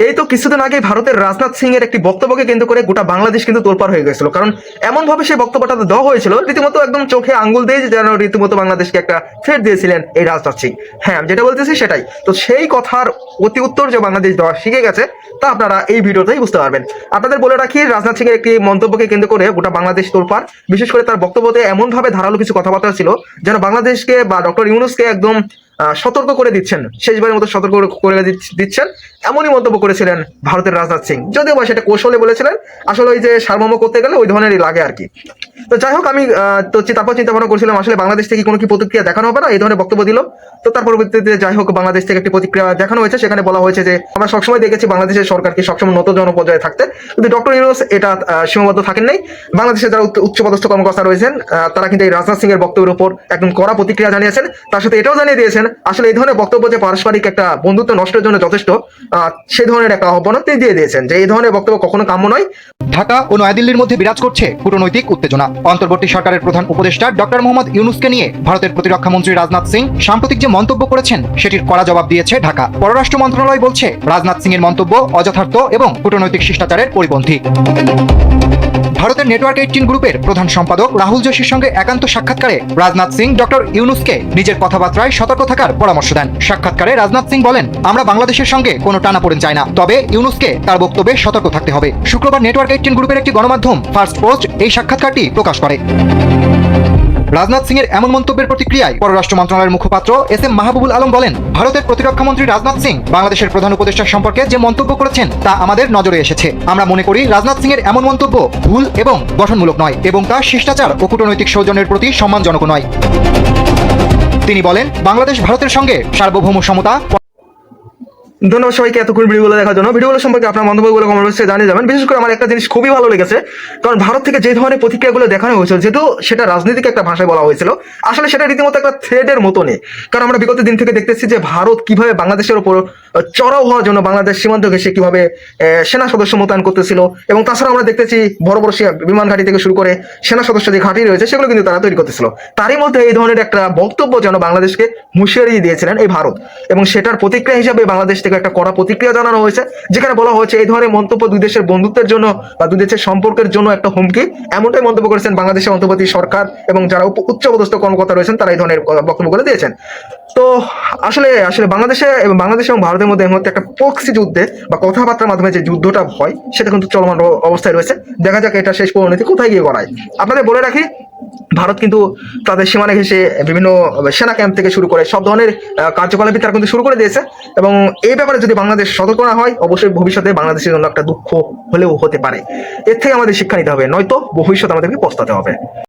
এই তো কিছুদিন আগে ভারতের রাজনাথ সিং এর একটি বক্তব্যকে কেন্দ্র করে গোটা বাংলাদেশ কিন্তু তোলপাড় হয়ে গেছিল, কারণ এমন ভাবে সেই বক্তব্যটা দেওয়া হয়েছিল রীতিমতো একদম চোখে আঙ্গুল দিয়ে যেন রীতিমতো বাংলাদেশকে একটা থ্রেট দিয়েছিলেন এই রাজনাথ সিং। হ্যাঁ, আমি যেটা বলতেছি সেটাই। তো সেই কথার অতি উত্তর যে বাংলাদেশ দেওয়া শিখে গেছে তা আপনারা এই ভিডিওতেই বুঝতে পারবেন। আপনাদের বলে রাখি, রাজনাথ সিং এর একটি মন্তব্যকে কেন্দ্র করে গোটা বাংলাদেশ তোলপাড়। বিশেষ করে তার বক্তব্যতে এমন ভাবে ধারালো কিছু কথাবার্তা ছিল যেন বাংলাদেশকে বা ডক্টর ইউনূসকে একদম সতর্ক করে দিচ্ছেন, শেষবারের মতো সতর্ক করে দিচ্ছেন। এমনই মন্তব্য করেছিলেন ভারতের রাজনাথ সিং, যদিও বা সেটা কৌশলে বলেছিলেন, আসলে ওই যে সারমর্ম করতে গেলে ওই ধরনেরই লাগে আর কি। তো যাই হোক, আমি তারপর চিন্তা ভাবনা করছিলাম আসলে বাংলাদেশ থেকে কোনো কি প্রতিক্রিয়া দেখানো হবে না, এই ধরনের বক্তব্য দিল। তো তার পরবর্তীতে যাই হোক বাংলাদেশ থেকে একটি প্রতিক্রিয়া দেখানো হয়েছে। সেখানে বলা হয়েছে যে আমরা সবসময় দেখেছি বাংলাদেশের সরকারকে সবসময় নত জনপর্যায়ে থাকতে, কিন্তু ডক্টর ইউনূস এটা সীমাবদ্ধ থাকেন নাই। বাংলাদেশের যারা উচ্চপদস্থ কর্মকর্তা রয়েছেন তারা কিন্তু এই রাজনাথ সিং এর বক্তব্যের উপর একদম কড়া প্রতিক্রিয়া জানিয়েছেন। তার সাথে এটাও জানিয়ে দিয়েছেন আসলে এই ধরনের বক্তব্য যে পারস্পরিক একটা বন্ধুত্ব নষ্টের জন্য যথেষ্ট, সেই ধরনের একটা আহ্বানও তিনি দিয়ে দিয়েছেন যে এই ধরনের বক্তব্য কখনো কাম্য নয়। ঢাকা ও নয়াদিল্লির মধ্যে বিরাজ করছে কূটনৈতিক উত্তেজনা। অন্তর্বর্তী সরকারের প্রধান উপদেষ্টা ডক্টর মোহাম্মদ ইউনূসকে নিয়ে ভারতের প্রতিরক্ষা মন্ত্রী রাজনাথ সিং সাম্প্রতিক যে মন্তব্য করেছেন সেটির কড়া জবাব দিয়েছে ঢাকা। পররাষ্ট্র মন্ত্রণালয় বলছে রাজনাথ সিং এর মন্তব্য অযথার্থ এবং কূটনৈতিক শিষ্টাচারের পরিপন্থী। ভারতের নেটওয়ার্ক 18 গ্রুপের প্রধান সম্পাদক রাহুল যোশীর সঙ্গে একান্ত সাক্ষাৎকারে রাজনাথ সিং ডক্টর ইউনূসকে নিজের কথাবার্তায় সতর্ক থাকার পরামর্শ দেন। সাক্ষাৎকারে রাজনাথ সিং বলেন, আমরা বাংলাদেশের সঙ্গে কোনো টানাপোড়েন চাই না, তবে ইউনূসকে তার বক্তব্যে সতর্ক থাকতে হবে। শুক্রবার নেটওয়ার্ক 18 গ্রুপের একটি গণমাধ্যম ফার্স্ট পোস্ট এই সাক্ষাৎকারটি প্রকাশ করে। রাজনাথ সিং এর এমন মন্তব্যের প্রতিক্রিয়ায় পররাষ্ট্র মন্ত্রণালয়ের মুখপাত্র এস.এম. মাহবুবুল আলম বলেন, ভারতের প্রতিরক্ষা মন্ত্রী রাজনাথ সিং বাংলাদেশের প্রধান উপদেষ্টা সম্পর্কে যে মন্তব্য করেছেন তা আমাদের নজরে এসেছে। আমরা মনে করি রাজনাথ সিং এর এমন মন্তব্য ভুল এবং গঠনমূলক নয় এবং তা শিষ্টাচার ও কূটনৈতিক সৌজন্যের প্রতি সম্মানজনক নয়। তিনি বলেন, বাংলাদেশ ভারতের সঙ্গে সার্বভৌম সমতা। ধন্যবাদ সবাইকে এতক্ষণ ভিডিওগুলো দেখার জন্য। ভিডিওগুলো সম্পর্কে আপনার মন্তব্যগুলো কমেন্ট বক্সে জানিয়ে যাবেন। বিশেষ করে আমার একটা জিনিস খুবই ভালো লেগেছে, কারণ ভারত থেকে যে ধরনের প্রতিক্রিয়াগুলো দেখানো হয়েছিল, যেহেতু সেটা রাজনৈতিক একটা ভাষায় বলা হয়েছিল, আসলে সেটা রীতিমতো একটা থ্রেডের মতনই। কারণ আমরা বিগত দিন থেকে দেখতেছি যে ভারত কিভাবে বাংলাদেশের উপর চড়াও হওয়ার জন্য বাংলাদেশ সীমান্ত ঘেঁষে কিভাবে সেনা সদস্য মোতায়েন করতেছিল, এবং তাছাড়া আমরা দেখতেছি বড় বড় বিমান ঘাঁটি থেকে শুরু করে সেনা সদস্য যে ঘাঁটি রয়েছে সেগুলো কিন্তু তারা তৈরি করতেছিল। তারই মধ্যে এই ধরনের একটা বক্তব্য যেন বাংলাদেশকে হুঁশিয়ারি দিয়েছিলেন এই ভারত, এবং সেটার প্রতিক্রিয়া হিসাবে বাংলাদেশ থেকে একটা কড়া প্রতিক্রিয়া জানানো হয়েছে, যেখানে বলা হয়েছে এই ধরনের মন্তব্য দুই দেশের বন্ধুত্বের জন্য বা দুই দেশের সম্পর্কের জন্য একটা হুমকি। এমনটাই মন্তব্য করেছেন বাংলাদেশের অন্তর্বর্তী সরকার এবং যারা উচ্চপদস্থ কর্মকর্তা রয়েছেন তারা এই ধরনের বক্তব্যগুলো দিয়েছেন। তো আসলে আসলে বাংলাদেশ এবং ভারতের মধ্যে এই মুহূর্তে একটা প্রক্সি যুদ্ধে বা কথাবার্তার মাধ্যমে যে যুদ্ধটা হয় সেটা কিন্তু চলমান অবস্থায় রয়েছে। দেখা যাক এটা শেষ পরিণতি কোথায় গিয়ে গড়ায়। আপনাদের বলে রাখি, ভারত কিন্তু তাদের সীমানা ঘেঁষে বিভিন্ন সেনা ক্যাম্প থেকে শুরু করে সব ধরনের কার্যকলাপই তারা কিন্তু শুরু করে দিয়েছে, এবং এই ব্যাপারে যদি বাংলাদেশ সতর্ক না হয় অবশ্যই ভবিষ্যতে বাংলাদেশের জন্য একটা দুঃখ হলেও হতে পারে। এর থেকে আমাদের শিক্ষা নিতে হবে, নয়তো ভবিষ্যৎ আমাদেরকে পস্তাতে হবে।